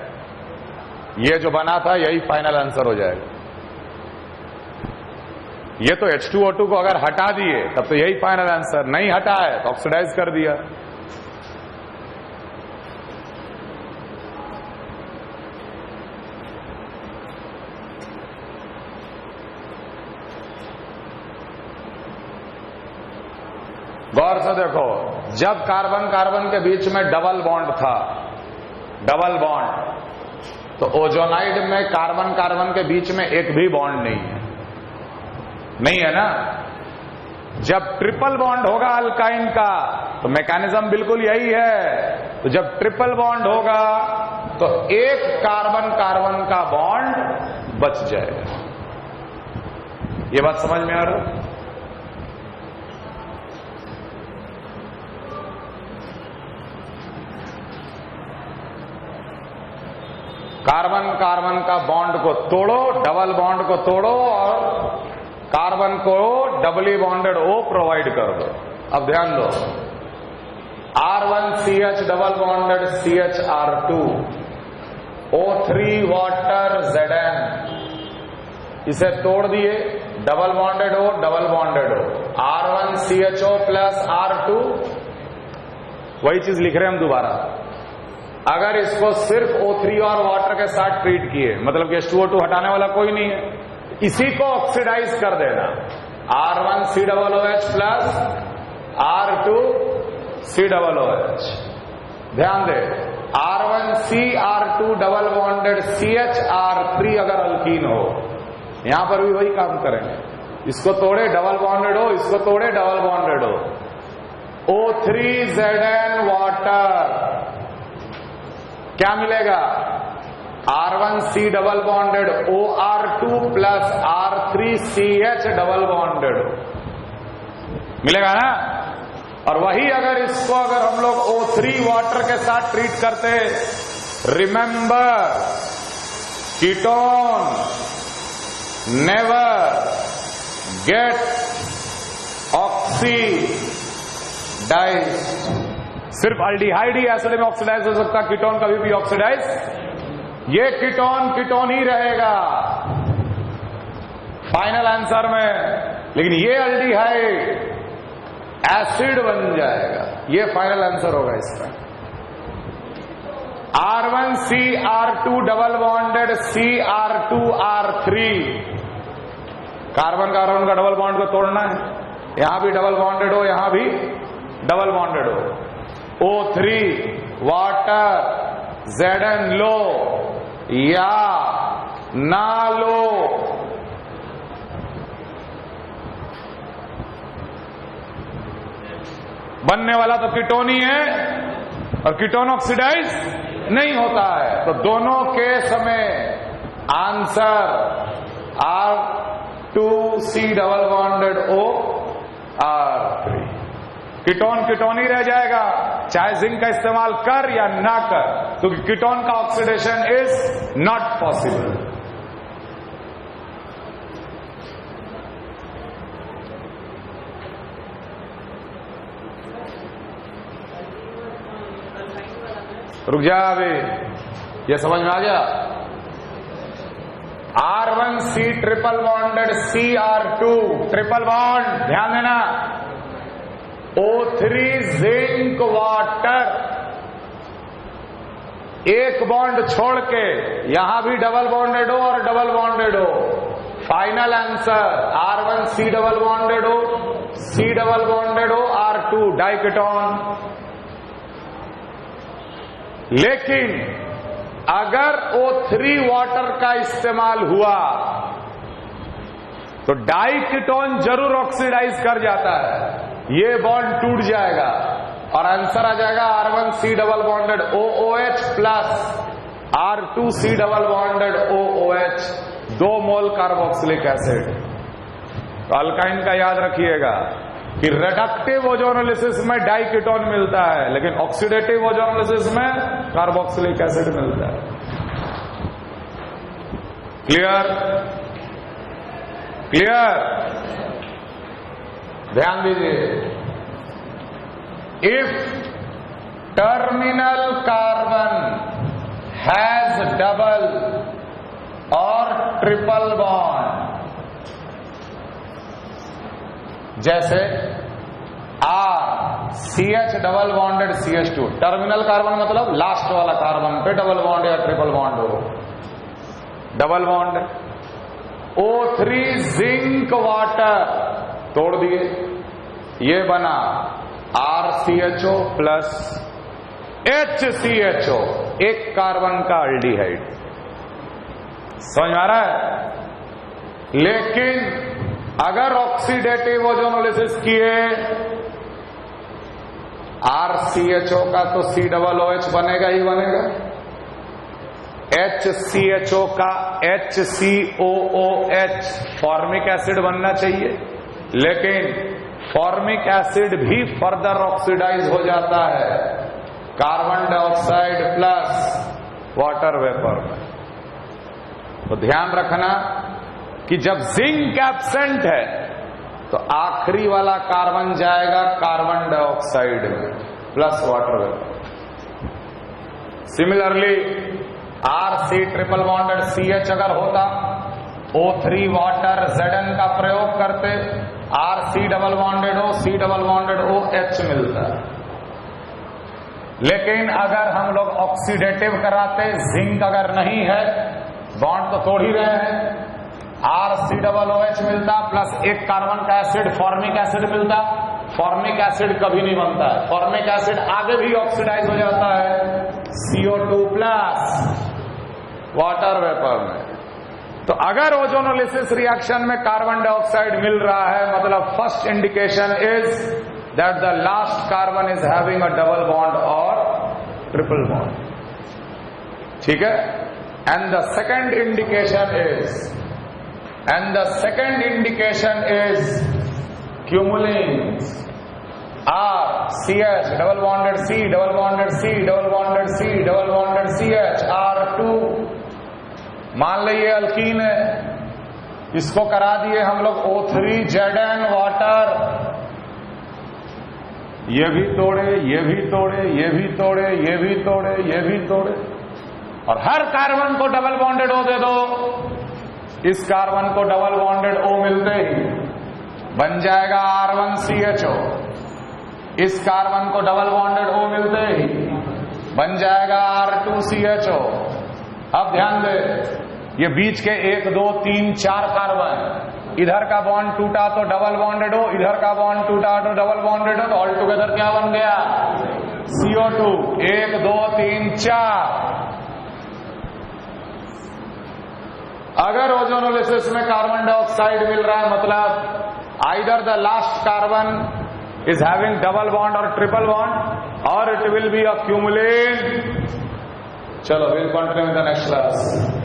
ये जो बना था यही फाइनल आंसर हो जाएगा। ये तो H2O2 को अगर हटा दिए तब तो यही फाइनल आंसर, नहीं हटा है तो ऑक्सीडाइज कर दिया। गौर से देखो, जब कार्बन कार्बन के बीच में डबल बॉन्ड था, डबल बॉन्ड, तो ओजोनाइड में कार्बन कार्बन के बीच में एक भी बॉन्ड नहीं है, नहीं है ना। जब ट्रिपल बॉन्ड होगा अल्काइन का तो मैकेनिज्म बिल्कुल यही है। तो जब ट्रिपल बॉन्ड होगा तो एक कार्बन कार्बन का बॉन्ड बच जाएगा। ये बात समझ में आ रहा है? कार्बन कार्बन का बॉन्ड को तोड़ो, डबल बॉन्ड को तोड़ो और कार्बन को डबली बॉन्डेड O प्रोवाइड कर दो। अब ध्यान दो, R1CH double bonded CHR2, O3 water ZN, इसे तोड़ दिए, double bonded O, double bonded O, R1CHO plus R2, वही चीज लिख रहे हैं हम दोबारा। अगर इसको सिर्फ O3 और वाटर के साथ ट्रीट किए, मतलब कि H2O2 हटाने वाला कोई नहीं है, इसी को ऑक्सीडाइज कर देना, R1COOH प्लस R2COOH। ध्यान दे, R1C R2 double bonded CH R3 अगर अल्कीन हो, यहां पर भी वही काम करेंगे। इसको तोड़े डबल बॉन्डेड हो, इसको तोड़े डबल बॉन्डेड हो। O3Zn वाटर, क्या मिलेगा? R1C double bonded OR2 plus R3CH double bonded मिलेगा ना। और वही अगर इसको अगर हम लोग O3 वाटर के साथ ट्रीट करते, remember ketone never get oxidised. सिर्फ अल्डिहाइड ही एसिड में ऑक्सीडाइज हो सकता, कीटोन कभी भी ऑक्सीडाइज, ये कीटोन ही रहेगा फाइनल आंसर में, लेकिन ये अल्डिहाइड एसिड बन जाएगा। ये फाइनल आंसर होगा इसका। R1C R2 double bonded CR2R3, carbon carbon का डबल बॉन्ड को तोड़ना है, यहां भी डबल बॉन्डेड हो, यहां भी डबल बॉन्डेड हो। O3 वाटर Zn लो या ना लो, बनने वाला तो कीटोन ही है, और कीटोन ऑक्सीडाइज नहीं होता है। तो दोनों केस में answer R2C double bonded OR3। Ketone ही रह जाएगा, चाहे जिंक का इस्तेमाल कर या ना कर, क्योंकि कीटोन का ऑक्सीडेशन इज नॉट पॉसिबल। रुक जा अभी, ये समझ में आ गया? R1C triple bonded CR2 triple bond, ध्यान देना। O3 जिंक वाटर, एक बॉन्ड छोड़ के यहां भी डबल बॉन्डेड हो और डबल बॉन्डेड हो। Final answer R1C double bonded हो, C डबल बॉन्डेड हो, R2 डाइकीटोन। लेकिन अगर O3 वाटर का इस्तेमाल हुआ तो डाइकीटोन जरूर ऑक्सीडाइज कर जाता है, ये बॉन्ड टूट जाएगा और आंसर आ जाएगा R1C double bonded OOH plus R2C double bonded OOH, 2 मोल कार्बोक्सिलिक एसिड। तो अल्काइन का याद रखिएगा कि रिडक्टिव ओजोनोलिसिस में डाइकीटोन मिलता है, लेकिन ऑक्सीडेटिव ओजोनोलिसिस में कार्बोक्सिलिक एसिड मिलता है। क्लियर? क्लियर? ध्यान दीजिए, if terminal carbon has double और ट्रिपल बॉन्ड, जैसे RCH double bonded CH2, terminal carbon मतलब लास्ट वाला कार्बन पे डबल बॉन्ड या ट्रिपल बॉन्ड हो, double bond. O3 zinc water तोड़ दिए, ये बना RCHO प्लस HCHO, एक कार्बन का अल्डिहाइड। समझ आ रहा है? लेकिन अगर ऑक्सीडेटिव ओजोनोलिसिस किए, RCHO का तो COOH बनेगा ही बनेगा, HCHO का HCOOH फॉर्मिक एसिड बनना चाहिए, लेकिन फॉर्मिक एसिड भी फर्दर ऑक्सीडाइज हो जाता है carbon dioxide plus water vapour में। तो ध्यान रखना कि जब जिंक एब्सेंट है तो आखिरी वाला कार्बन जाएगा कार्बन डाइऑक्साइड में plus water vapour. Similarly RC triple bonded CH अगर होता, O3 वाटर Zn का प्रयोग करते, RC डबल बॉन्डेड हो, C डबल बॉन्डेड OH मिलता है। लेकिन अगर हम लोग ऑक्सीडेटिव कराते, जिंक अगर नहीं है, बॉन्ड तो तोड़ ही रहे हैं, RCOOH मिलता प्लस एक कार्बन का एसिड फॉर्मिक एसिड मिलता। फॉर्मिक एसिड कभी नहीं बनता है, फॉर्मिक एसिड आगे भी ऑक्सीडाइज हो जाता है CO2 प्लस वाटर वेपर में। तो अगर ओजोनोलिसिस रिएक्शन में कार्बन डाइऑक्साइड मिल रहा है, मतलब first indication is that the last carbon is having a double bond और ट्रिपल बॉन्ड। ठीक है। And the second indication is cumulene RCH double bonded C double bonded C double bonded C double bonded CH R2। मान लीजिए अल्कीन है, इसको करा दिए हम लोग O3ZN वाटर। ये भी तोड़े, ये भी तोड़े, ये भी तोड़े, ये भी तोड़े, ये भी तोड़े, और हर कार्बन को डबल बॉन्डेड O दे दो। इस कार्बन को डबल बॉन्डेड O मिलते ही बन जाएगा R1CHO। इस कार्बन को डबल बॉन्डेड O मिलते ही बन जाएगा R2CHO। अब ध्यान दे, ये बीच के 1 2 3 4 कार्बन, इधर का बॉन्ड टूटा तो डबल बॉन्डेड हो, इधर का बॉन्ड टूटा तो डबल बॉन्डेड हो, तो ऑल टुगेदर क्या बन गया? CO2। 1 2 3 4। अगर ओजोनोलिसिस में कार्बन डाइऑक्साइड मिल रहा है, मतलब either the last carbon is having double bond or triple bond, or it will be a cumulane. Chalo, we'll continue in the next class.